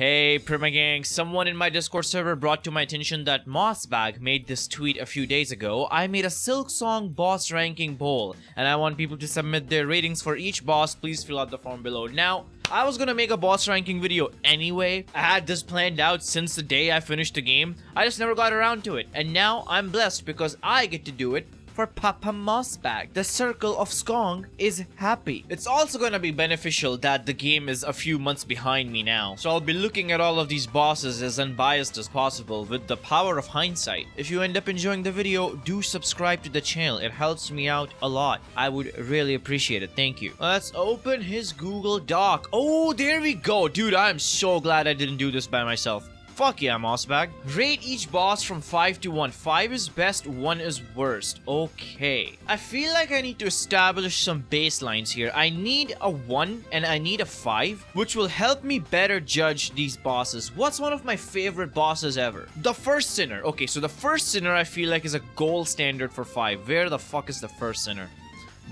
Hey Primacon, someone in my Discord server brought to my attention that mossbag made this tweet a few days ago. I made a Silksong boss ranking poll, and I want people to submit their ratings for each boss. Please fill out the form below. Now, I was gonna make a boss ranking video anyway. I had this planned out since the day I finished the game. I just never got around to it, and now I'm blessed because I get to do it for Papa Mossbag. The circle of Skong is happy. It's also gonna be beneficial that the game is a few months behind me now, so I'll be looking at all of these bosses as unbiased as possible with the power of hindsight. If you end up enjoying the video, do subscribe to the channel. It helps me out a lot. I would really appreciate it. Thank you. Let's open his Google Doc. Oh, there we go. Dude, I'm so glad I didn't do this by myself. Fuck yeah, mossbag. Rate each boss from 5 to 1. 5 is best, 1 is worst. Okay. I feel like I need to establish some baselines here. I need a 1 and I need a 5, which will help me better judge these bosses. What's one of my favorite bosses ever? The First Sinner. Okay, so the First Sinner I feel like is a gold standard for 5. Where the fuck is the First Sinner?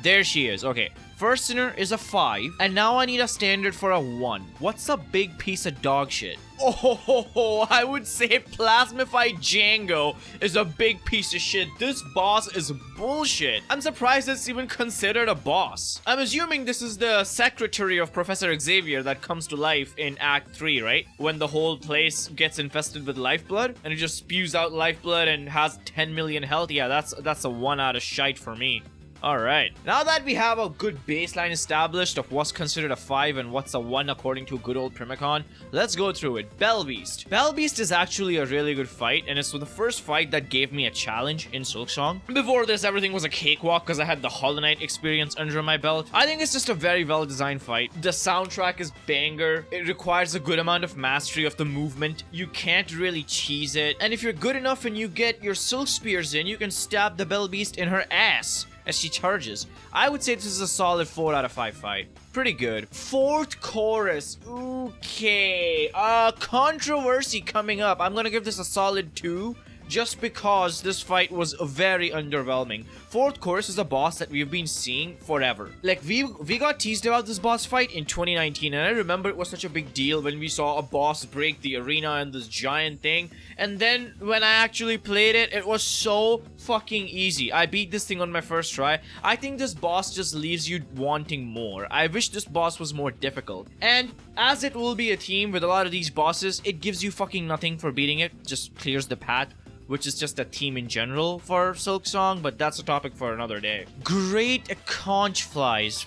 There she is. Okay, First Sinner is a 5, and now I need a standard for a 1. What's a big piece of dog shit? Oh, I would say Plasmified Django is a big piece of shit. This boss is bullshit. I'm surprised it's even considered a boss. I'm assuming this is the secretary of Professor Xavier that comes to life in Act 3, right? When the whole place gets infested with lifeblood, and it just spews out lifeblood and has 10 million health. Yeah, that's a 1 out of shite for me. Alright, now that we have a good baseline established of what's considered a 5 and what's a 1 according to good old Primacon, let's go through it. Bellbeast. Bellbeast is actually a really good fight, and it's the first fight that gave me a challenge in Silksong. Before this, everything was a cakewalk because I had the Hollow Knight experience under my belt. I think it's just a very well-designed fight. The soundtrack is banger. It requires a good amount of mastery of the movement. You can't really cheese it. And if you're good enough and you get your Silk Spears in, you can stab the Bellbeast in her ass as she charges. I would say this is a solid 4 out of 5 fight. Pretty good. Fourth chorus. Okay. Controversy coming up. I'm gonna give this a solid 2. Just because this fight was very underwhelming. Fourth Chorus is a boss that we've been seeing forever. Like, we got teased about this boss fight in 2019, and I remember it was such a big deal when we saw a boss break the arena and this giant thing. And then when I actually played it, it was so fucking easy. I beat this thing on my first try. I think this boss just leaves you wanting more. I wish this boss was more difficult. And as it will be a team with a lot of these bosses, it gives you fucking nothing for beating it. Just clears the path, which is just a theme in general for Silksong, but that's a topic for another day. Great conch flies.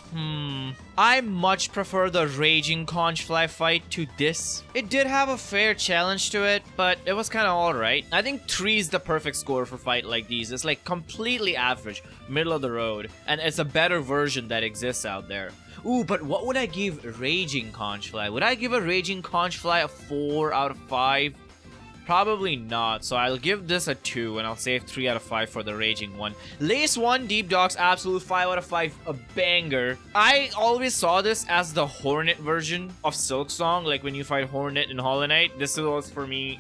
I much prefer the Raging Conchfly fight to this. It did have a fair challenge to it, but it was kind of alright. I think 3 is the perfect score for fight like these. It's like completely average, middle of the road, and it's a better version that exists out there. Ooh, but what would I give Raging Conchfly? Would I give a Raging Conchfly a 4 out of 5? Probably not, so I'll give this a 2 and I'll save 3 out of 5 for the Raging one. Lace 1, Deep Dogs, absolute 5 out of 5, a banger. I always saw this as the Hornet version of Silksong, like when you fight Hornet in Hollow Knight. This was for me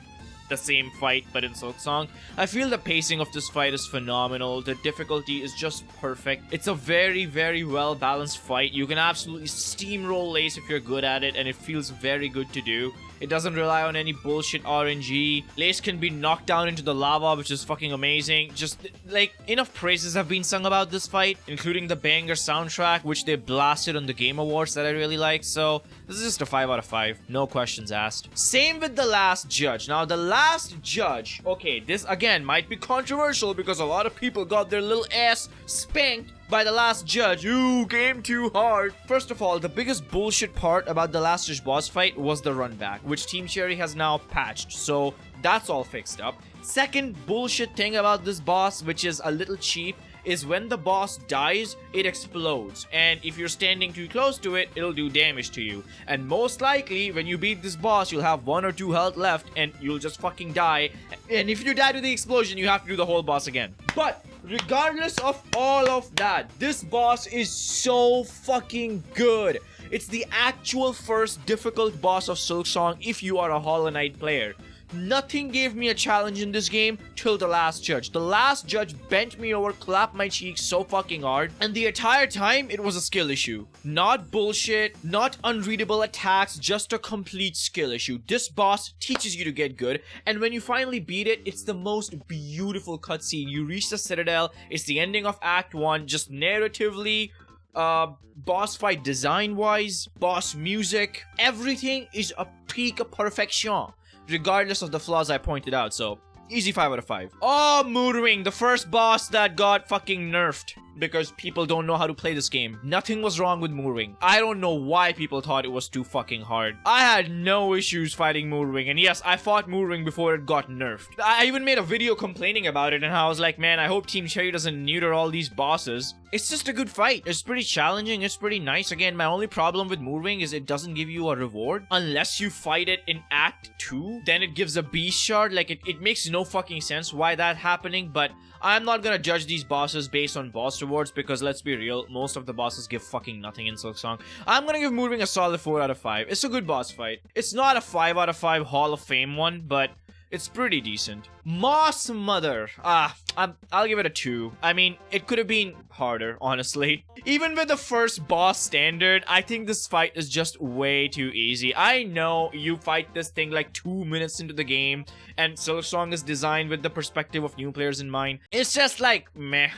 the same fight but in Silksong. I feel the pacing of this fight is phenomenal. The difficulty is just perfect. It's a very, very well balanced fight. You can absolutely steamroll Lace if you're good at it, and it feels very good to do. It doesn't rely on any bullshit RNG. Lace can be knocked down into the lava, which is fucking amazing. Just, like, enough praises have been sung about this fight, including the banger soundtrack, which they blasted on the Game Awards that I really like. So, this is just a 5 out of 5. No questions asked. Same with the Last Judge. Now, the Last Judge, okay, this again might be controversial because a lot of people got their little ass spanked by the Last Judge. Ooh, game too hard. First of all, the biggest bullshit part about the Last Judge boss fight was the run back, which Team Cherry has now patched, so that's all fixed up. Second bullshit thing about this boss, which is a little cheap, is when the boss dies, it explodes, and if you're standing too close to it, it'll do damage to you. And most likely, when you beat this boss, you'll have 1 or 2 health left, and you'll just fucking die. And if you die to the explosion, you have to do the whole boss again. But regardless of all of that, this boss is so fucking good. It's the actual first difficult boss of Silksong if you are a Hollow Knight player. Nothing gave me a challenge in this game till the last judge. The last judge bent me over, clapped my cheeks so fucking hard, and the entire time it was a skill issue. Not bullshit, not unreadable attacks, just a complete skill issue. This boss teaches you to get good, and when you finally beat it, it's the most beautiful cutscene. You reach the Citadel, it's the ending of Act 1, just narratively, boss fight design-wise, boss music, everything is a peak of perfection, regardless of the flaws I pointed out, so easy 5 out of 5. Oh, Moodwing, the first boss that got fucking nerfed because people don't know how to play this game. Nothing was wrong with Moodwing. I don't know why people thought it was too fucking hard. I had no issues fighting Moodwing, and yes, I fought Moodwing before it got nerfed. I even made a video complaining about it, and I was like, man, I hope Team Cherry doesn't neuter all these bosses. It's just a good fight. It's pretty challenging. It's pretty nice. Again, my only problem with Moodwing is it doesn't give you a reward unless you fight it in Act 2. Then it gives a beast shard. Like, it makes no fucking sense why that's happening, but I'm not gonna judge these bosses based on boss rewards because let's be real, most of the bosses give fucking nothing in Silksong. I'm gonna give Moodwing a solid 4 out of 5. It's a good boss fight. It's not a 5 out of 5 Hall of Fame one, but it's pretty decent. Moss Mother. I'll give it a 2. I mean, it could have been harder, honestly. Even with the first boss standard, I think this fight is just way too easy. I know you fight this thing like 2 minutes into the game, and Silksong is designed with the perspective of new players in mind. It's just like, meh.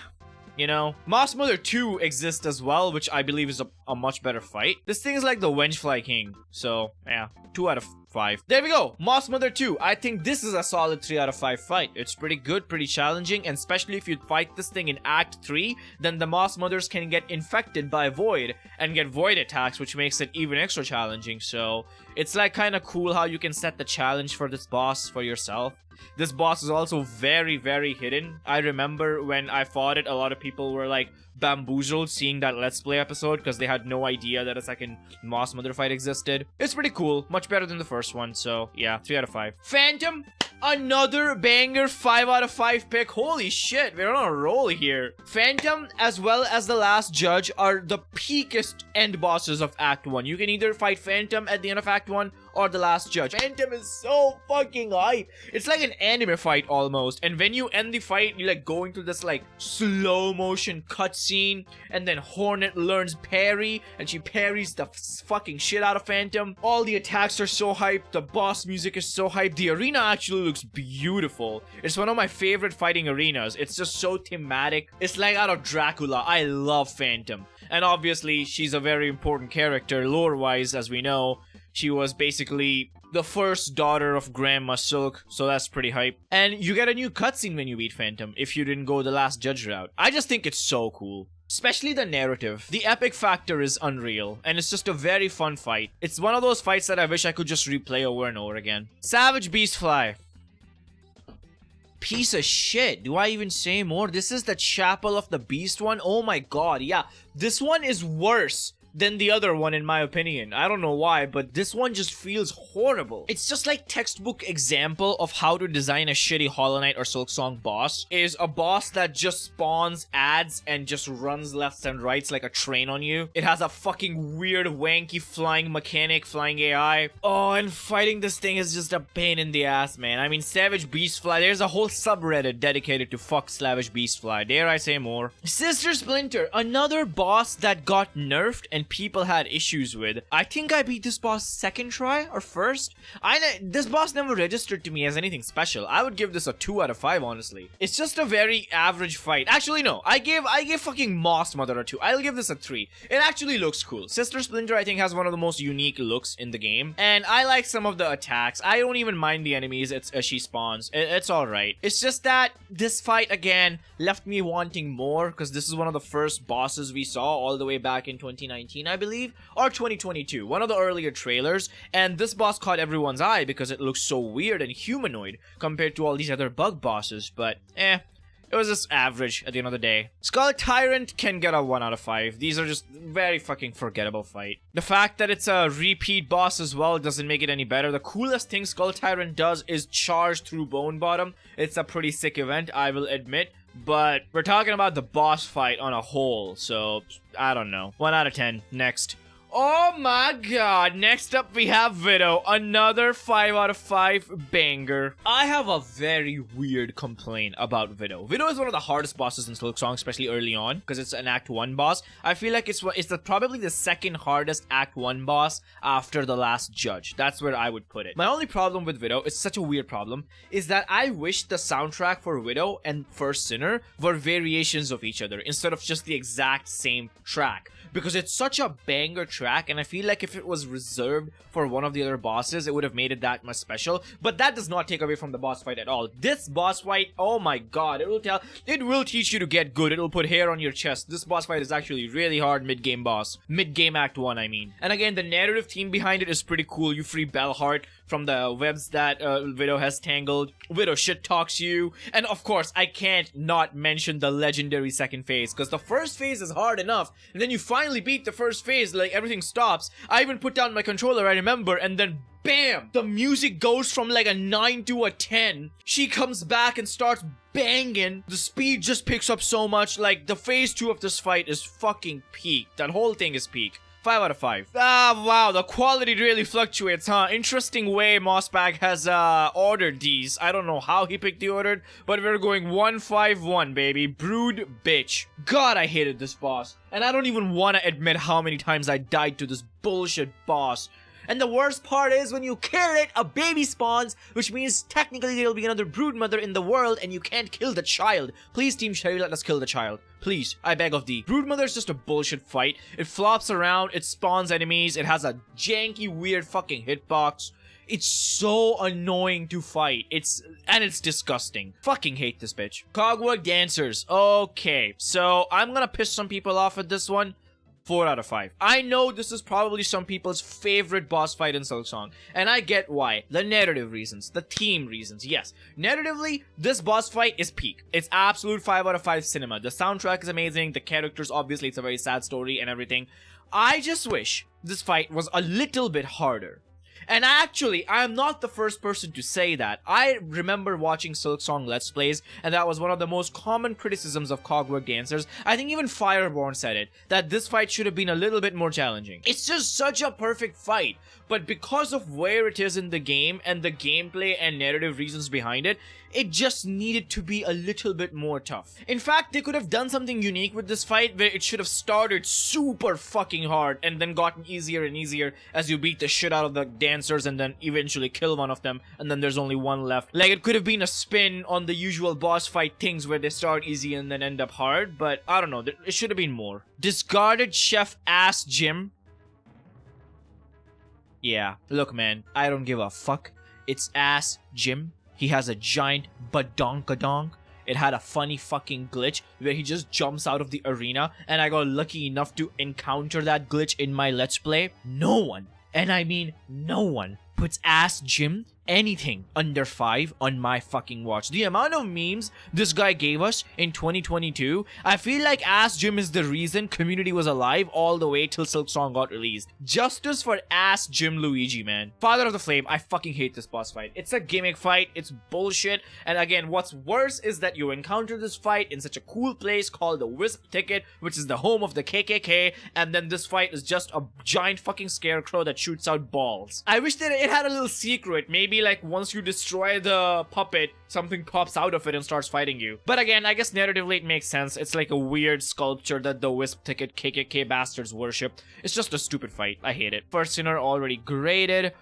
You know, Moss Mother 2 exists as well, which I believe is a much better fight. This thing is like the Wenchfly King, so yeah, 2 out of 5. There we go, Moss Mother 2. I think this is a solid 3 out of 5 fight. It's pretty good, pretty challenging, and especially if you fight this thing in Act 3, then the Moss Mothers can get infected by Void and get Void attacks, which makes it even extra challenging. So it's like kind of cool how you can set the challenge for this boss for yourself. This boss is also very, very hidden. I remember when I fought it, a lot of people were like bamboozled seeing that Let's Play episode because they had no idea that a second Moss Mother fight existed. It's pretty cool, much better than the first one, so yeah, 3 out of 5. Phantom, another banger 5 out of 5 pick. Holy shit, we're on a roll here. Phantom, as well as the last judge, are the peakest end bosses of Act 1. You can either fight Phantom at the end of Act 1 or the last judge. Phantom is so fucking hype. It's like an anime fight almost. And when you end the fight, you like go into this like slow motion cutscene, and then Hornet learns parry, and she parries the fucking shit out of Phantom. All the attacks are so hyped. The boss music is so hyped. The arena actually looks beautiful. It's one of my favorite fighting arenas. It's just so thematic. It's like out of Dracula. I love Phantom. And obviously, she's a very important character lore-wise, as we know. She was basically the first daughter of Grandma Silk, so that's pretty hype. And you get a new cutscene when you beat Phantom, if you didn't go the last judge route. I just think it's so cool. Especially the narrative. The epic factor is unreal, and it's just a very fun fight. It's one of those fights that I wish I could just replay over and over again. Savage Beastfly. Piece of shit. Do I even say more? This is the Chapel of the Beast one? Oh my god, yeah. This one is worse than the other one in my opinion. I don't know why, but this one just feels horrible. It's just like textbook example of how to design a shitty Hollow Knight or Silksong boss. Is a boss that just spawns ads and just runs lefts and rights like a train on you. It has a fucking weird wanky flying mechanic, flying AI. Oh, and fighting this thing is just a pain in the ass, man. I mean, Savage Beastfly, there's a whole subreddit dedicated to fuck Savage Beastfly. Dare I say more? Sister Splinter, another boss that got nerfed and people had issues with. I think I beat this boss second try or first. This boss never registered to me as anything special. I would give this a 2 out of 5, honestly. It's just a very average fight. Actually, no. I gave fucking Moss Mother a 2. I'll give this a 3. It actually looks cool. Sister Splinter, I think, has one of the most unique looks in the game. And I like some of the attacks. I don't even mind the enemies as she spawns. It's alright. It's just that this fight, again, left me wanting more because this is one of the first bosses we saw all the way back in 2019. I believe, or 2022, one of the earlier trailers, and this boss caught everyone's eye because it looks so weird and humanoid compared to all these other bug bosses, but it was just average at the end of the day. Skull Tyrant can get a 1 out of 5. These are just very fucking forgettable fight. The fact that it's a repeat boss as well doesn't make it any better. The coolest thing Skull Tyrant does is charge through Bone Bottom. It's a pretty sick event, I will admit. But we're talking about the boss fight on a whole, so I don't know. 1 out of 10. Next. Oh my god, next up we have Widow, another 5 out of 5 banger. I have a very weird complaint about Widow. Widow is one of the hardest bosses in Silksong, especially early on, because it's an Act 1 boss. I feel like it's probably the second hardest Act 1 boss after the Last Judge. That's where I would put it. My only problem with Widow, it's such a weird problem, is that I wish the soundtrack for Widow and First Sinner were variations of each other, instead of just the exact same track. Because it's such a banger track, and I feel like if it was reserved for one of the other bosses, it would have made it that much special. But that does not take away from the boss fight at all. This boss fight, oh my god, it will teach you to get good. It will put hair on your chest. This boss fight is actually really hard mid-game boss. Mid-game Act 1, I mean. And again, the narrative theme behind it is pretty cool. You free Bellheart from the webs that Widow has tangled. Widow shit talks you. And of course, I can't not mention the legendary second phase, because the first phase is hard enough, and then you finally beat the first phase, like everything stops. I even put down my controller, I remember, and then bam! The music goes from like a 9 to a 10. She comes back and starts banging. The speed just picks up so much. Like, the phase 2 of this fight is fucking peak. That whole thing is peak. 5 out of 5. Ah, wow, the quality really fluctuates, huh? Interesting way mossbag has ordered these. I don't know how he picked the order, but we're going 151, baby. Brood bitch. God, I hated this boss. And I don't even want to admit how many times I died to this bullshit boss. And the worst part is, when you kill it, a baby spawns, which means technically there'll be another brood mother in the world, and you can't kill the child. Please, Team Cherry, let us kill the child. Please, I beg of thee. Brood mother is just a bullshit fight. It flops around, it spawns enemies, it has a janky, weird fucking hitbox. It's so annoying to fight. It's disgusting. Fucking hate this bitch. Cogwork Dancers. Okay, so I'm gonna piss some people off with this one. 4 out of 5. I know this is probably some people's favorite boss fight in Silksong, and I get why. The narrative reasons, the theme reasons, yes. Narratively, this boss fight is peak. It's absolute 5 out of 5 cinema. The soundtrack is amazing, the characters, obviously it's a very sad story and everything. I just wish this fight was a little bit harder. And actually, I'm not the first person to say that. I remember watching Silksong Let's Plays, and that was one of the most common criticisms of Cogwork Dancers. I think even Fireborn said it, that this fight should have been a little bit more challenging. It's just such a perfect fight, but because of where it is in the game, and the gameplay and narrative reasons behind it, it just needed to be a little bit more tough. In fact, they could have done something unique with this fight, where it should have started super fucking hard, and then gotten easier and easier as you beat the shit out of the dancers and then eventually kill one of them, and then there's only one left. Like, it could have been a spin on the usual boss fight things where they start easy and then end up hard, but I don't know, it should have been more. Discarded Chef Ass Jim. Yeah, look man, I don't give a fuck. It's Ass Jim. He has a giant badonkadonk. It had a funny fucking glitch where he just jumps out of the arena, and I got lucky enough to encounter that glitch in my Let's Play. No one, and I mean no one, puts Ass Jim anything under 5 on my fucking watch. The amount of memes this guy gave us in 2022, I feel like Ass Jim is the reason community was alive all the way till Silksong got released. Justice for Ass Jim Luigi, man. Father of the Flame, I fucking hate this boss fight. It's a gimmick fight, it's bullshit, and again, what's worse is that you encounter this fight in such a cool place called the Wisp Ticket, which is the home of the KKK, and then this fight is just a giant fucking scarecrow that shoots out balls. I wish that it had a little secret, maybe like once you destroy the puppet, something pops out of it and starts fighting you. But again, I guess narratively it makes sense. It's like a weird sculpture that the Wisp Ticket KKK bastards worship. It's just a stupid fight. I hate it. First Sinner already graded.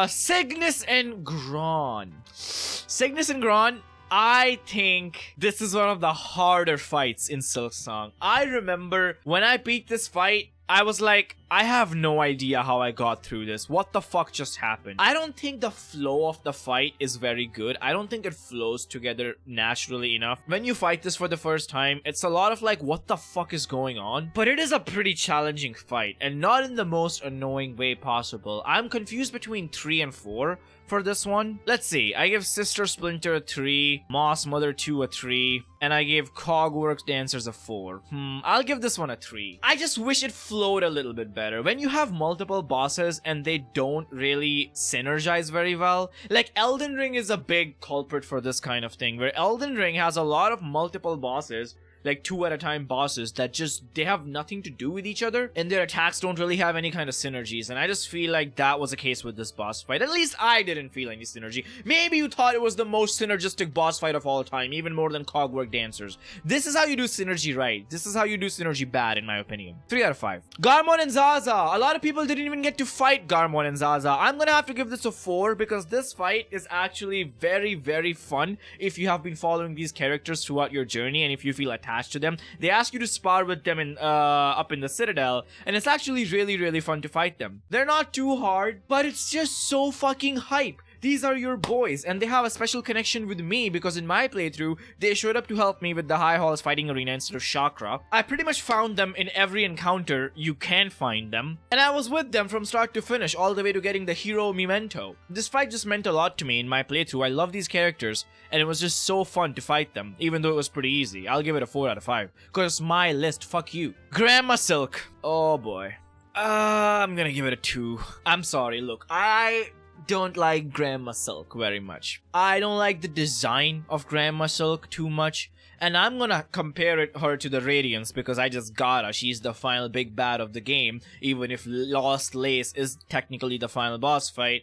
Cygnus and Gron. Cygnus and Gron, I think this is one of the harder fights in Silksong. I remember when I beat this fight, I was like, I have no idea how I got through this. What the fuck just happened? I don't think the flow of the fight is very good. I don't think it flows together naturally enough. When you fight this for the first time, it's a lot of like, what the fuck is going on? But it is a pretty challenging fight, and not in the most annoying way possible. I'm confused between 3 and 4 for this one. Let's see. I give Sister Splinter a 3, Moss Mother 2 a 3, and I gave Cogworks Dancers a 4. I'll give this one a 3. I just wish it flowed a little bit better. When you have multiple bosses and they don't really synergize very well, like Elden Ring is a big culprit for this kind of thing, where Elden Ring has a lot of multiple bosses like 2 at a time bosses that just, they have nothing to do with each other, and their attacks don't really have any kind of synergies, and I just feel like that was the case with this boss fight. At least I didn't feel any synergy. Maybe you thought it was the most synergistic boss fight of all time, even more than Cogwork Dancers. This is how you do synergy right. This is how you do synergy bad, in my opinion. 3 out of 5. Garmon and Zaza. A lot of people didn't even get to fight Garmon and Zaza. I'm gonna have to give this a 4 because this fight is actually very, very fun if you have been following these characters throughout your journey and if you feel attached to them. They ask you to spar with them in up in the Citadel, and it's actually really, really fun to fight them. They're not too hard, but it's just so fucking hype. These are your boys, and they have a special connection with me because in my playthrough, they showed up to help me with the High Halls fighting arena instead of Chakra. I pretty much found them in every encounter you can find them, and I was with them from start to finish, all the way to getting the hero memento. This fight just meant a lot to me in my playthrough. I love these characters, and it was just so fun to fight them, even though it was pretty easy. I'll give it a 4 out of 5, because it's my list, fuck you. Grandma Silk. Oh boy. I'm gonna give it a 2. I'm sorry, look, I don't like Grandma Silk very much. I don't like the design of Grandma Silk too much, and I'm gonna compare her to the Radiance because I just gotta. She's the final big bad of the game, even if Lost Lace is technically the final boss fight.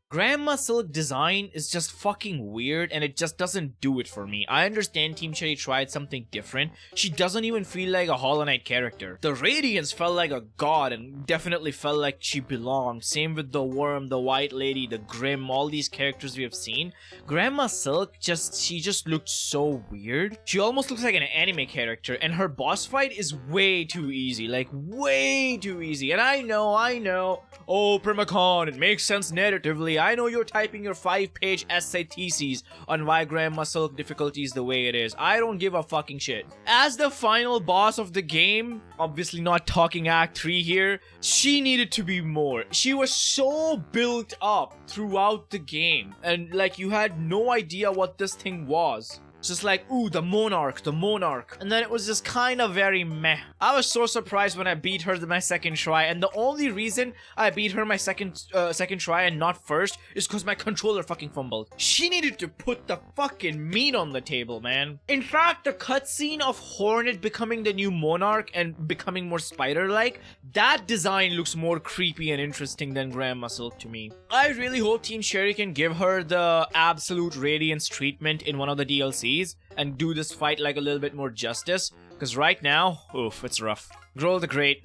Grandma Silk design is just fucking weird, and it just doesn't do it for me. I understand Team Cherry tried something different. She doesn't even feel like a Hollow Knight character. The Radiance felt like a god and definitely felt like she belonged. Same with the Worm, the White Lady, the Grim, all these characters we have seen. Grandma Silk she just looked so weird. She almost looks like an anime character, and her boss fight is way too easy. Like, way too easy. And I know. Oh, Primacon, it makes sense narratively. I know you're typing your 5-page essay theses on why Grandma Silk difficulty is the way it is. I don't give a fucking shit. As the final boss of the game, obviously not talking Act 3 here, she needed to be more. She was so built up throughout the game, and like you had no idea what this thing was. Just like, ooh, the Monarch. And then it was just kind of very meh. I was so surprised when I beat her my second try, and the only reason I beat her my second try and not first is because my controller fucking fumbled. She needed to put the fucking meat on the table, man. In fact, the cutscene of Hornet becoming the new Monarch and becoming more spider-like, that design looks more creepy and interesting than Grandma Silk to me. I really hope Team Cherry can give her the absolute Radiance treatment in one of the DLCs and do this fight like a little bit more justice, because right now, oof, it's rough. Grohl the Great.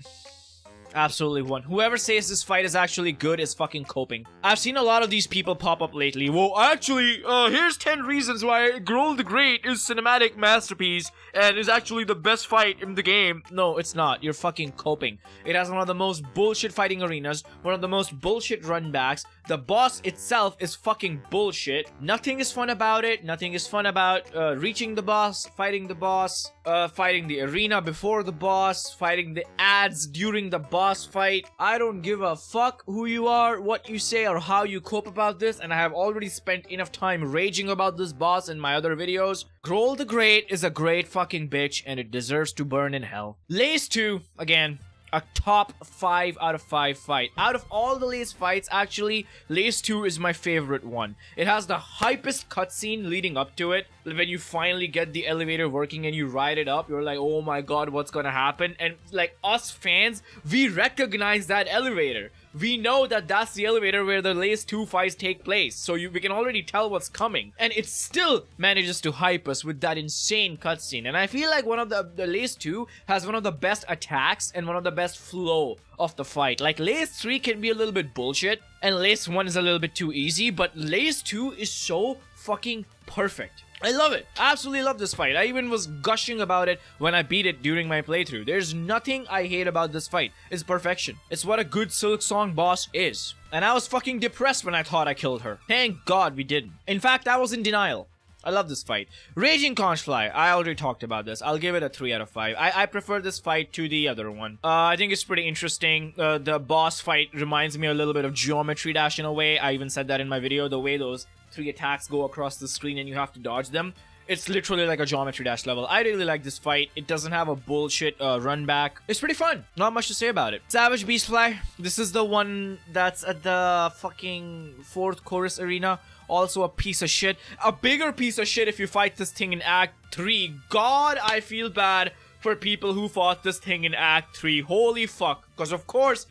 Absolutely one. Whoever says this fight is actually good is fucking coping. I've seen a lot of these people pop up lately. Well, actually, here's 10 reasons why Grohl the Great is cinematic masterpiece and is actually the best fight in the game. No, it's not. You're fucking coping. It has one of the most bullshit fighting arenas, one of the most bullshit runbacks. The boss itself is fucking bullshit. Nothing is fun about it. Nothing is fun about reaching the boss, fighting the arena before the boss, fighting the ads during the boss fight. I don't give a fuck who you are, what you say, or how you cope about this, and I have already spent enough time raging about this boss in my other videos. Grohl the Great is a great fucking bitch, and it deserves to burn in hell. Lace 2, again, a top 5 out of 5 fight. Out of all the Lace fights, actually, Lace 2 is my favorite one. It has the hypest cutscene leading up to it. When you finally get the elevator working and you ride it up, you're like, oh my god, what's gonna happen? And like us fans, we recognize that elevator. We know that that's the elevator where the Lace 2 fights take place, so we can already tell what's coming. And it still manages to hype us with that insane cutscene. And I feel like one of the Lace 2 has one of the best attacks and one of the best flow of the fight. Like, Lace 3 can be a little bit bullshit, and Lace 1 is a little bit too easy, but Lace 2 is so fucking perfect. I love it. I absolutely love this fight. I even was gushing about it when I beat it during my playthrough. There's nothing I hate about this fight. It's perfection. It's what a good Silksong boss is. And I was fucking depressed when I thought I killed her. Thank God we didn't. In fact, I was in denial. I love this fight. Raging Conchfly. I already talked about this. I'll give it a 3 out of 5. I prefer this fight to the other one. I think it's pretty interesting. The boss fight reminds me a little bit of Geometry Dash in a way. I even said that in my video. The way those 3 attacks go across the screen and you have to dodge them. It's literally like a Geometry Dash level. I really like this fight. It doesn't have a bullshit run back. It's pretty fun. Not much to say about it. Savage Beastfly. This is the one that's at the fucking 4th chorus arena. Also a piece of shit. A bigger piece of shit if you fight this thing in Act 3. God, I feel bad for people who fought this thing in Act 3. Holy fuck. Because of course,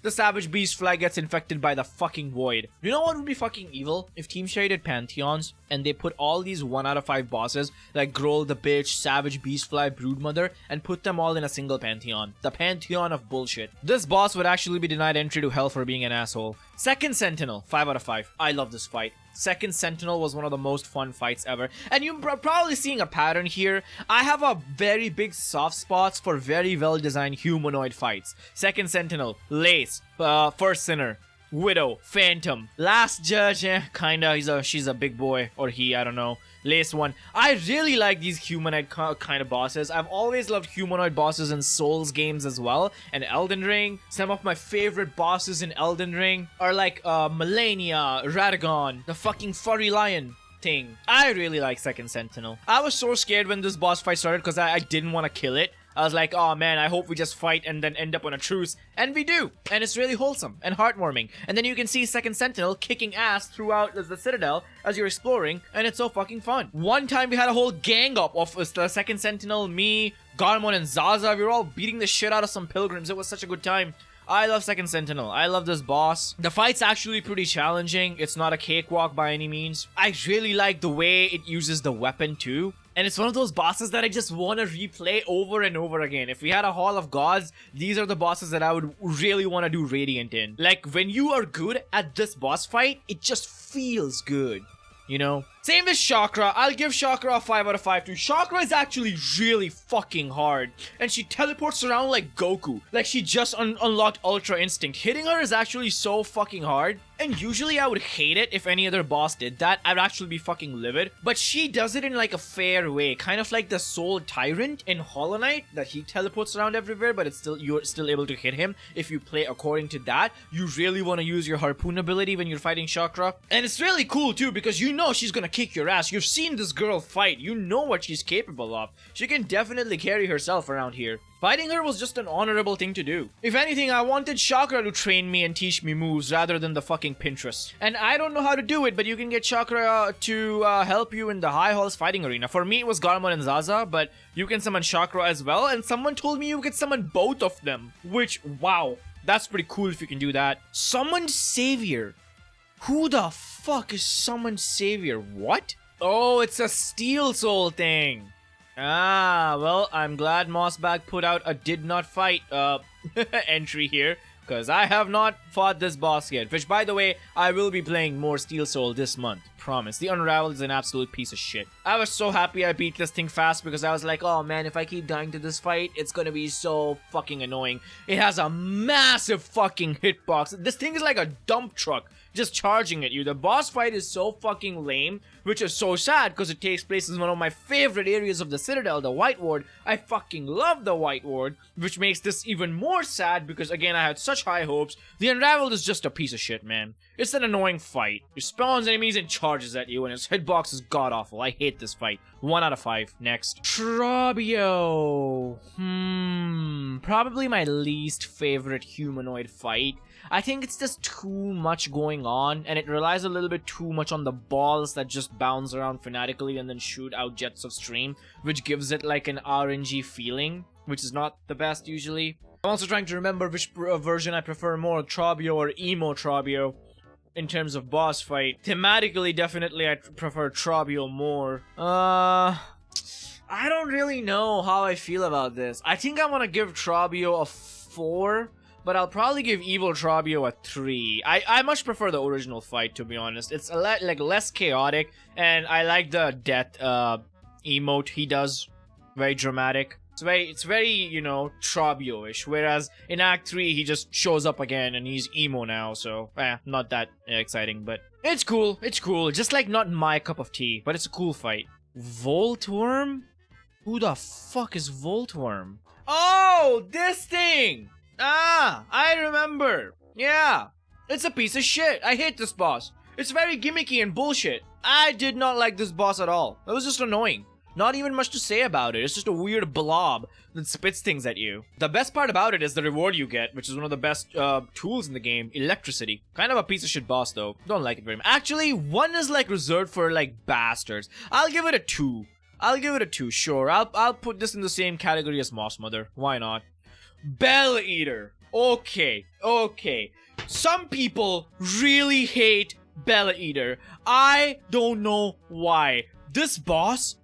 the Savage Beastfly gets infected by the fucking void. You know what would be fucking evil? If Team Cherry did Pantheons and they put all these 1 out of 5 bosses like Growl the Bitch, Savage Beastfly, Broodmother and put them all in a single Pantheon. The Pantheon of bullshit. This boss would actually be denied entry to hell for being an asshole. Second Sentinel, 5 out of 5. I love this fight. Second Sentinel was one of the most fun fights ever. And you're probably seeing a pattern here. I have a very big soft spots for very well designed humanoid fights. Second Sentinel, Lace, First Sinner, Widow, Phantom, Last Judge, kinda, she's a big boy, or he, I don't know. Lace one. I really like these humanoid kind of bosses. I've always loved humanoid bosses in Souls games as well, and Elden Ring. Some of my favorite bosses in Elden Ring are like Melania, Radagon, the fucking furry lion thing. I really like Second Sentinel. I was so scared when this boss fight started because I didn't want to kill it. I was like, oh man, I hope we just fight and then end up on a truce. And we do. And it's really wholesome and heartwarming. And then you can see Second Sentinel kicking ass throughout the Citadel as you're exploring. And it's so fucking fun. One time we had a whole gang up of the Second Sentinel, me, Garmon, and Zaza. We were all beating the shit out of some pilgrims. It was such a good time. I love Second Sentinel. I love this boss. The fight's actually pretty challenging. It's not a cakewalk by any means. I really like the way it uses the weapon too. And it's one of those bosses that I just want to replay over and over again. If we had a Hall of Gods, these are the bosses that I would really want to do Radiant in. Like, when you are good at this boss fight, it just feels good. You know? Same with Chakra. I'll give Chakra a 5 out of 5 too. Chakra is actually really fucking hard. And she teleports around like Goku. Like she just unlocked Ultra Instinct. Hitting her is actually so fucking hard. And usually I would hate it if any other boss did that. I'd actually be fucking livid. But she does it in like a fair way. Kind of like the Soul Tyrant in Hollow Knight. That he teleports around everywhere, but you're still able to hit him if you play according to that. You really want to use your Harpoon ability when you're fighting Chakra. And it's really cool too because you know she's gonna kick your ass. You've seen this girl fight. You know what she's capable of. She can definitely carry herself around here. Fighting her was just an honorable thing to do. If anything, I wanted Chakra to train me and teach me moves rather than the fucking Pinterest. And I don't know how to do it, but you can get Chakra to help you in the High Halls fighting arena. For me, it was Garmon and Zaza, but you can summon Chakra as well. And someone told me you could summon both of them. Which, wow, that's pretty cool if you can do that. Summon Savior. Who the fuck is Summon Savior? What? Oh, it's a Steel Soul thing. Ah, well, I'm glad Mossbag put out a did not fight entry here, because I have not fought this boss yet, which, by the way, I will be playing more Steel Soul this month, promise. The Unraveled is an absolute piece of shit. I was so happy I beat this thing fast because I was like, oh man, if I keep dying to this fight, it's gonna be so fucking annoying. It has a massive fucking hitbox. This thing is like a dump truck just charging at you. The boss fight is so fucking lame, which is so sad because it takes place in one of my favorite areas of the Citadel, the White Ward. I fucking love the White Ward, which makes this even more sad because, again, I had such high hopes. The Unraveled is just a piece of shit, man. It's an annoying fight. It spawns enemies and charges at you, and its hitbox is god-awful. I hate this fight. 1 out of 5. Next. Trobio. Probably my least favorite humanoid fight. I think it's just too much going on, and it relies a little bit too much on the balls that just bounce around fanatically and then shoot out jets of stream, which gives it like an RNG feeling, which is not the best usually. I'm also trying to remember which version I prefer more, Trobio or Emo Trobio, in terms of boss fight. Thematically, definitely I prefer Trobio more. I don't really know how I feel about this. I think I want to give Trobio a 4. But I'll probably give Evil Trobio a 3. I much prefer the original fight, to be honest. It's a lot like less chaotic, and I like the death emote he does. Very dramatic. It's very, you know, Trobio-ish. Whereas in Act 3, he just shows up again and he's emo now, so not that exciting, but it's cool. It's cool. Just like not my cup of tea, but it's a cool fight. Voltworm? Who the fuck is Voltworm? Oh, this thing! Ah, I remember. Yeah, it's a piece of shit. I hate this boss. It's very gimmicky and bullshit. I did not like this boss at all. It was just annoying. Not even much to say about it. It's just a weird blob that spits things at you. The best part about it is the reward you get, which is one of the best tools in the game, electricity. Kind of a piece of shit boss though. Don't like it very much. Actually, one is like reserved for like bastards. I'll give it a 2. I'll give it a 2, sure. I'll put this in the same category as Moss Mother. Why not? Bell Eater. Okay. Some people really hate Bell Eater. I don't know why. This boss,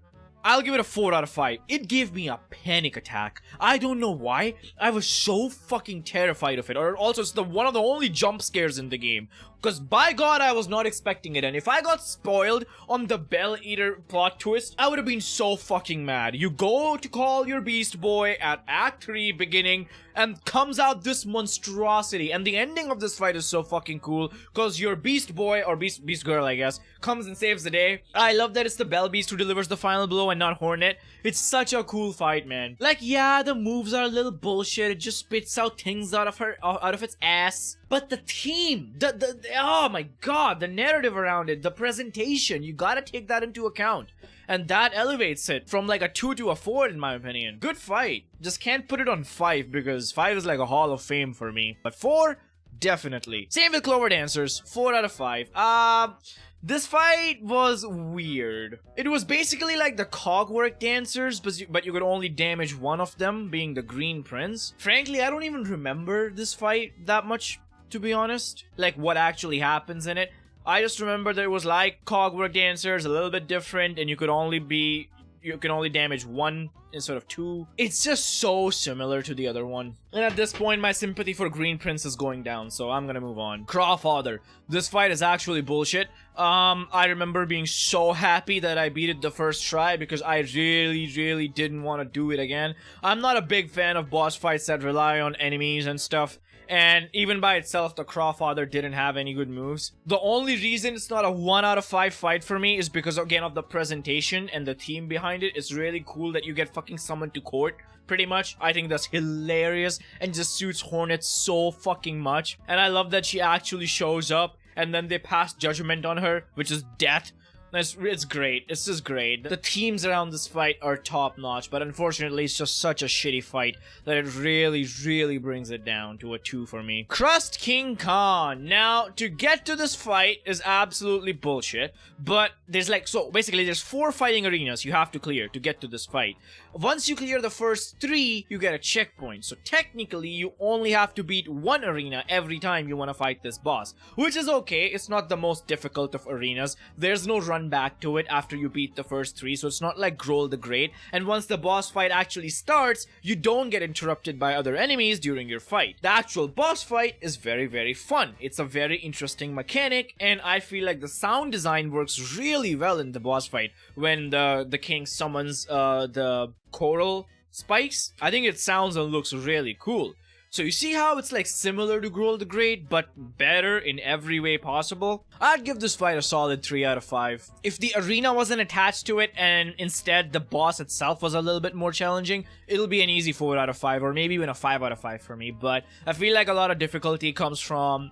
I'll give it a 4 out of 5. It gave me a panic attack. I don't know why. I was so fucking terrified of it. Or also, it's one of the only jump scares in the game. Because by God, I was not expecting it. And if I got spoiled on the Bell Eater plot twist, I would have been so fucking mad. You go to call your Beast Boy at Act 3 beginning, and comes out this monstrosity. And the ending of this fight is so fucking cool. Because your Beast Boy, or Beast Girl, I guess, comes and saves the day. I love that it's the Bell Beast who delivers the final blow and not Hornet. It's such a cool fight, man. Like, yeah, the moves are a little bullshit. It just spits out things out of its ass. But the theme, oh my god, the narrative around it, the presentation, you gotta take that into account. And that elevates it from like a 2 to a 4 in my opinion. Good fight. Just can't put it on 5 because 5 is like a Hall of Fame for me. But 4, definitely. Same with Clover Dancers, 4 out of 5. This fight was weird. It was basically like the Cogwork Dancers, but you could only damage one of them, being the Green Prince. Frankly, I don't even remember this fight that much, to be honest. Like, what actually happens in it. I just remember that it was like Cogwork Dancers, a little bit different, and you can only damage one instead of 2. It's just so similar to the other one. And at this point, my sympathy for Green Prince is going down, so I'm gonna move on. Crawfather. This fight is actually bullshit. I remember being so happy that I beat it the first try because I really didn't want to do it again. I'm not a big fan of boss fights that rely on enemies and stuff. And even by itself, the Crawfather didn't have any good moves. The only reason it's not a 1 out of 5 fight for me is because, again, of the presentation and the theme behind it. It's really cool that you get fucking summoned to court, pretty much. I think that's hilarious and just suits Hornet so fucking much. And I love that she actually shows up and then they pass judgment on her, which is death. It's great. It's just great. The themes around this fight are top notch, but unfortunately it's just such a shitty fight that it really brings it down to a 2 for me. Crust King Khan. Now, to get to this fight is absolutely bullshit, but there's basically there's 4 fighting arenas you have to clear to get to this fight. Once you clear the first 3, you get a checkpoint. So technically, you only have to beat 1 arena every time you want to fight this boss, which is okay. It's not the most difficult of arenas. There's no run back to it after you beat the first 3, so it's not like Grohl the Great. And once the boss fight actually starts, you don't get interrupted by other enemies during your fight. The actual boss fight is very fun. It's a very interesting mechanic, and I feel like the sound design works really well in the boss fight when the king summons the coral spikes. I think it sounds and looks really cool. So you see how it's like similar to Grohl the Great, but better in every way possible? I'd give this fight a solid 3 out of 5. If the arena wasn't attached to it and instead the boss itself was a little bit more challenging, it'll be an easy 4 out of 5 or maybe even a 5 out of 5 for me. But I feel like a lot of difficulty comes from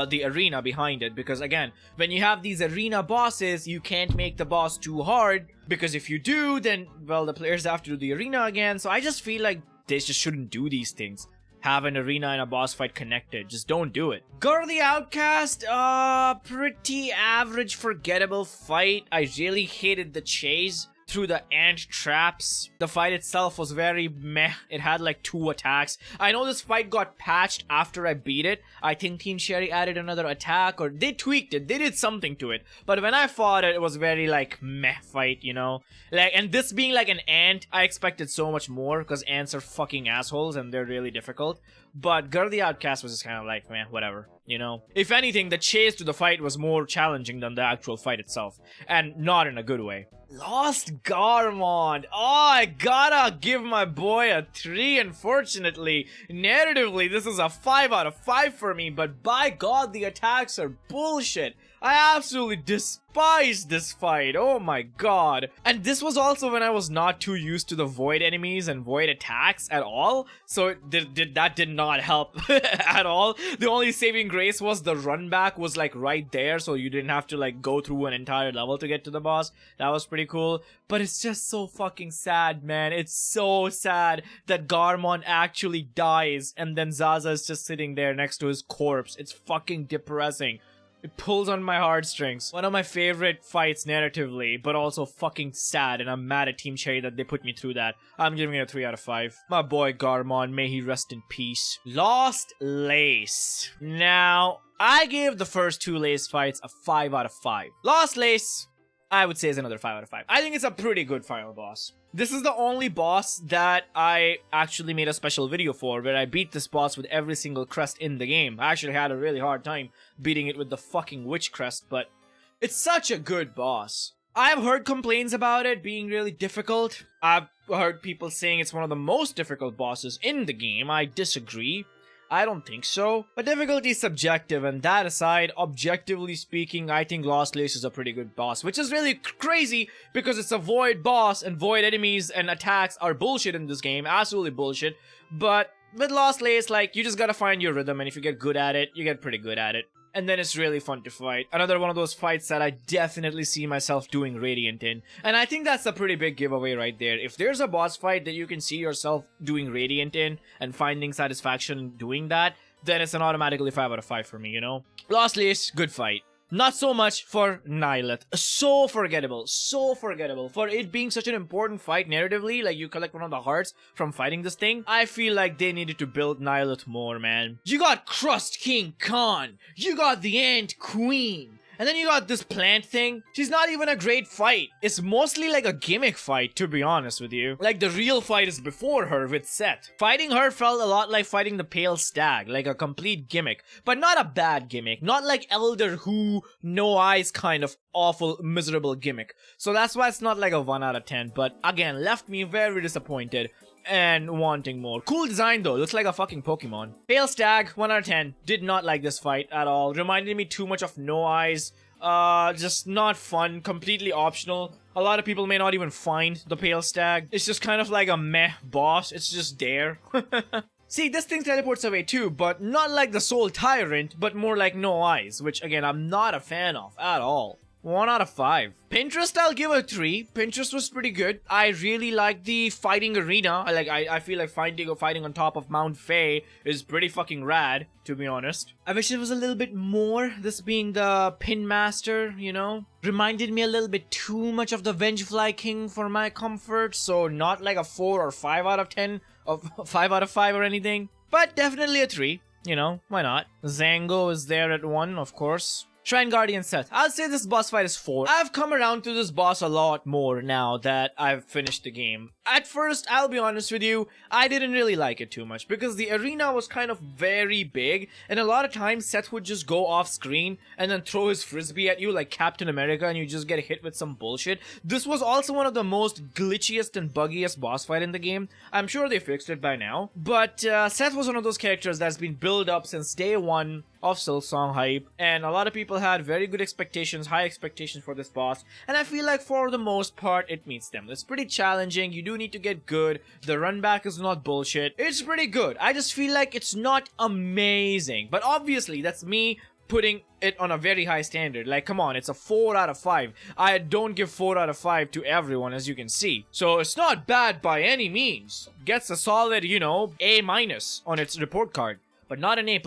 the arena behind it, because again, when you have these arena bosses, you can't make the boss too hard, because if you do, then, well, the players have to do the arena again. So I just feel like they just shouldn't do these things. Have an arena and a boss fight connected. Just don't do it. Gur the Outcast, pretty average, forgettable fight. I really hated the chase through the ant traps. The fight itself was very meh. It had like 2 attacks. I know this fight got patched after I beat it. I think Team Sherry added another attack, or they tweaked it. They did something to it. But when I fought it, it was very like meh fight, you know? Like, and this being like an ant, I expected so much more because ants are fucking assholes and they're really difficult. But Gur the Outcast was just kind of like, meh, whatever, you know? If anything, the chase to the fight was more challenging than the actual fight itself. And not in a good way. Lost Garmond. Oh, I gotta give my boy a 3, unfortunately. Narratively, this is a 5 out of 5 for me, but by God, the attacks are bullshit. I absolutely despise this fight. Oh my god. And this was also when I was not too used to the void enemies and void attacks at all. So that did not help at all. The only saving grace was the run back was like right there, so you didn't have to like go through an entire level to get to the boss. That was pretty cool. But it's just so fucking sad, man. It's so sad that Garmon actually dies and then Zaza is just sitting there next to his corpse. It's fucking depressing. It pulls on my heartstrings. One of my favorite fights narratively, but also fucking sad, and I'm mad at Team Cherry that they put me through that. I'm giving it a 3 out of 5. My boy Garmon, may he rest in peace. Lost Lace. Now, I gave the first 2 Lace fights a 5 out of 5. Lost Lace, I would say, is another 5 out of 5. I think it's a pretty good final boss. This is the only boss that I actually made a special video for, where I beat this boss with every single crest in the game. I actually had a really hard time beating it with the fucking witch crest, but it's such a good boss. I've heard complaints about it being really difficult. I've heard people saying it's one of the most difficult bosses in the game. I disagree. I don't think so. But difficulty is subjective, and that aside, objectively speaking, I think Lost Lace is a pretty good boss, which is really crazy because it's a void boss and void enemies and attacks are bullshit in this game, absolutely bullshit. But with Lost Lace, like, you just gotta find your rhythm, and if you get good at it, you get pretty good at it. And then it's really fun to fight. Another one of those fights that I definitely see myself doing Radiant in. And I think that's a pretty big giveaway right there. If there's a boss fight that you can see yourself doing Radiant in and finding satisfaction doing that, then it's an automatically 5 out of 5 for me, you know? Lost Lace, good fight. Not so much for Nihilith. So forgettable for it being such an important fight narratively. Like, you collect one of the hearts from fighting this thing. I feel like they needed to build Nihilith more, man. You got Crust King Khan, you got the Ant Queen, and then you got this plant thing. She's not even a great fight. It's mostly like a gimmick fight, to be honest with you. Like, the real fight is before her with Seth. Fighting her felt a lot like fighting the Pale Stag, like a complete gimmick. But not a bad gimmick. Not like Elder Who, No Eyes kind of awful, miserable gimmick. So that's why it's not like a 1 out of 10. But again, left me very disappointed and wanting more. Cool design though, looks like a fucking Pokemon. Pale Stag, 1 out of 10. Did not like this fight at all. Reminded me too much of No Eyes. Just not fun, completely optional. A lot of people may not even find the Pale Stag. It's just kind of like a meh boss. It's just there. See, this thing teleports away too, but not like the Soul Tyrant, but more like No Eyes, which again, I'm not a fan of at all. 1 out of 5. Pinterest, I'll give a 3. Pinterest was pretty good. I really like the fighting arena. I feel like fighting on top of Mount Fae is pretty fucking rad, to be honest. I wish it was a little bit more, this being the Pin Master, you know? Reminded me a little bit too much of the Vengefly King for my comfort, so not like a 4 or 5 out of 10, or 5 out of 5 or anything. But definitely a 3, you know, why not? Zango is there at 1, of course. Shrine Guardian Seth. I'll say this boss fight is 4. I've come around to this boss a lot more now that I've finished the game. At first, I'll be honest with you, I didn't really like it too much because the arena was kind of very big, and a lot of times Seth would just go off screen and then throw his frisbee at you like Captain America and you just get hit with some bullshit. This was also one of the most glitchiest and buggiest boss fight in the game. I'm sure they fixed it by now, but Seth was one of those characters that's been built up since day 1 of Silksong hype, and a lot of people had very good expectations, high expectations for this boss, and I feel like for the most part it meets them. It's pretty challenging, you do need to get good, the run back is not bullshit, it's pretty good. I just feel like it's not amazing, but obviously that's me putting it on a very high standard. Like, come on, it's a 4 out of 5. I don't give 4 out of 5 to everyone, as you can see. So it's not bad by any means. Gets a solid, you know, A- on its report card, but not an A+.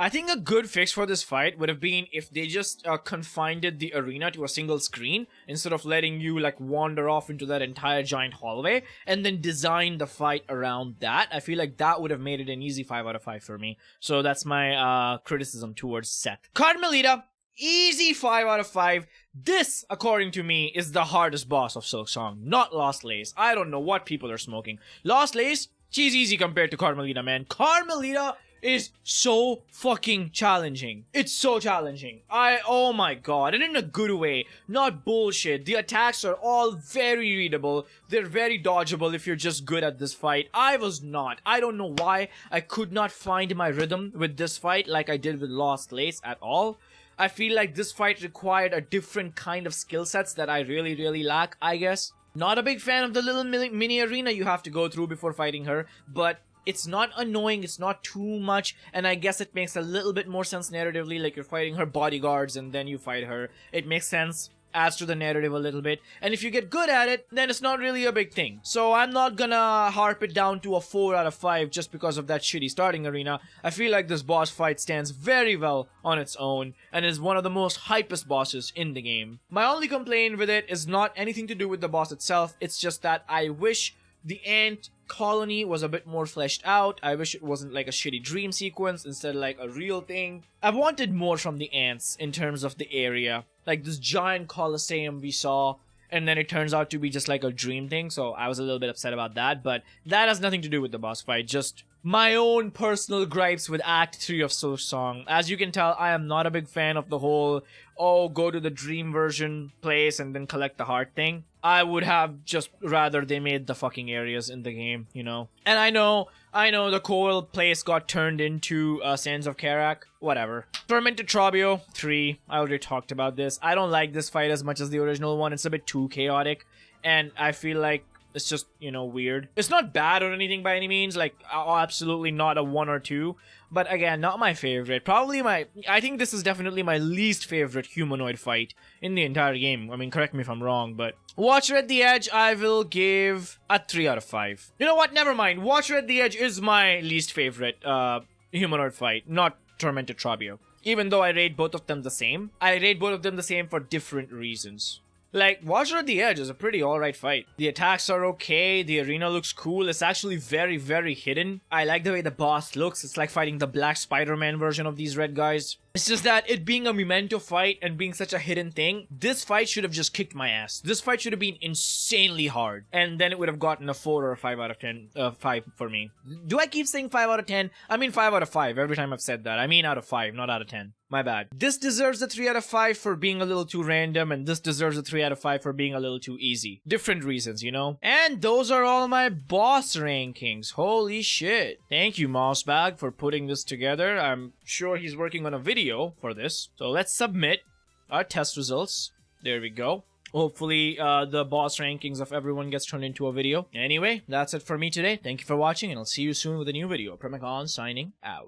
I think a good fix for this fight would have been if they just confined the arena to a single screen instead of letting you like wander off into that entire giant hallway and then design the fight around that. I feel like that would have made it an easy 5 out of 5 for me. So that's my criticism towards Seth. Carmelita, easy 5 out of 5. This, according to me, is the hardest boss of Silksong, not Lost Lace. I don't know what people are smoking. Lost Lace, she's easy compared to Carmelita, man. Carmelita is so fucking challenging. It's so challenging. Oh my god, and in a good way, not bullshit. The attacks are all very readable. They're very dodgeable if you're just good at this fight. I was not. I don't know why I could not find my rhythm with this fight like I did with Lost Lace at all. I feel like this fight required a different kind of skill sets that I really lack, I guess. Not a big fan of the little mini arena you have to go through before fighting her, but it's not annoying, it's not too much, and I guess it makes a little bit more sense narratively, like you're fighting her bodyguards and then you fight her. It makes sense, adds to the narrative a little bit, and if you get good at it, then it's not really a big thing. So I'm not gonna harp it down to a 4 out of 5 just because of that shitty starting arena. I feel like this boss fight stands very well on its own, and is one of the most hypest bosses in the game. My only complaint with it is not anything to do with the boss itself, it's just that I wish the ant colony was a bit more fleshed out. I wish it wasn't like a shitty dream sequence, instead like a real thing. I wanted more from the ants in terms of the area. Like this giant coliseum we saw, and then it turns out to be just like a dream thing, so I was a little bit upset about that, but that has nothing to do with the boss fight, just my own personal gripes with Act 3 of Silksong. As you can tell, I am not a big fan of the whole, oh, go to the dream version place and then collect the heart thing. I would have just rather they made the fucking areas in the game, you know? And I know the coal place got turned into Sands of Karak. Whatever. Tormented Trobio 3. I already talked about this. I don't like this fight as much as the original one. It's a bit too chaotic. And I feel like it's just, you know, weird. It's not bad or anything by any means. Like, absolutely not a 1 or 2. But again, not my favorite. I think this is definitely my least favorite humanoid fight in the entire game. I mean, correct me if I'm wrong, but Watcher at the Edge, I will give a 3 out of 5. You know what? Never mind. Watcher at the Edge is my least favorite humanoid fight, not Tormented Trobio. Even though I rate both of them the same, I rate both of them the same for different reasons. Like, Watcher at the Edge is a pretty alright fight. The attacks are okay, the arena looks cool, it's actually very hidden. I like the way the boss looks, it's like fighting the Black Spider-Man version of these red guys. It's just that it being a memento fight and being such a hidden thing, this fight should have just kicked my ass. This fight should have been insanely hard. And then it would have gotten a 4 or a 5 out of 10, 5 for me. Do I keep saying 5 out of 10? I mean 5 out of 5 every time I've said that. I mean out of 5, not out of 10. My bad. This deserves a 3 out of 5 for being a little too random, and this deserves a 3 out of 5 for being a little too easy. Different reasons, you know? And those are all my boss rankings. Holy shit. Thank you, mossbag, for putting this together. I'm sure he's working on a video for this. So let's submit our test results. There we go. Hopefully, the boss rankings of everyone gets turned into a video. Anyway, that's it for me today. Thank you for watching, and I'll see you soon with a new video. Primacon signing out.